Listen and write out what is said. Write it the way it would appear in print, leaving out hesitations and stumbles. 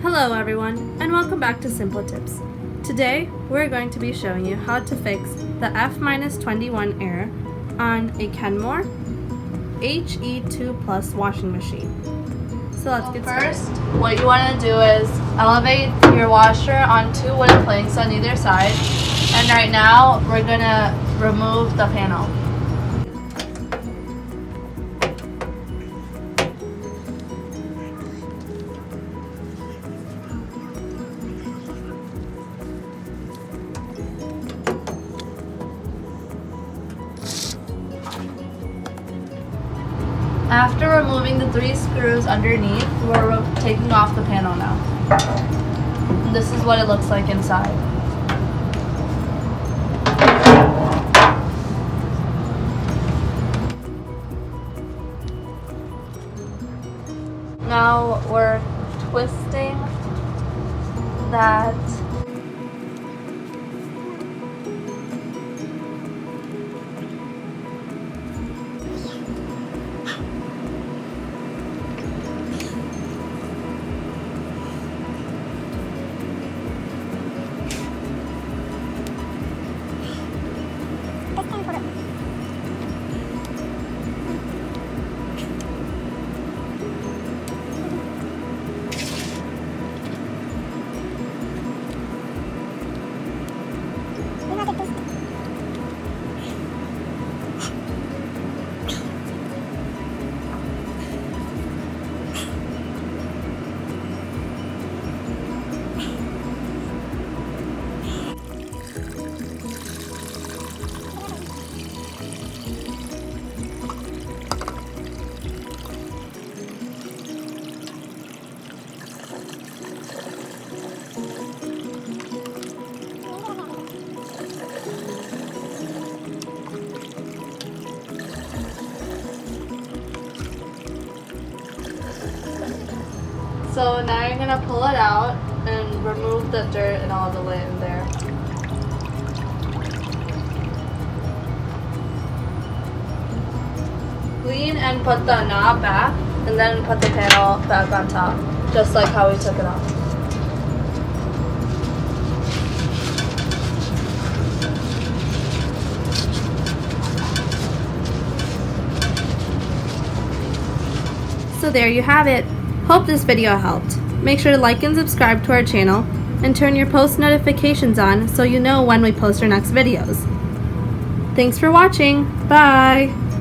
Hello everyone, and welcome back to Simple Tips. Today, we're going to be showing you how to fix the F-21 error on a Kenmore HE2 Plus washing machine. So let's get started. First, what you want to do is elevate your washer on two wooden planks on either side. And right now, we're going to remove the panel. After removing the 3 screws underneath, we're taking off the panel now. And this is what it looks like inside. Now we're twisting that So now you're going to pull it out and remove the dirt and all the lint there. Clean and put the knob back and then put the panel back on top, just like how we took it off. So there you have it. Hope this video helped. Make sure to like and subscribe to our channel and turn your post notifications on so you know when we post our next videos. Thanks for watching. Bye!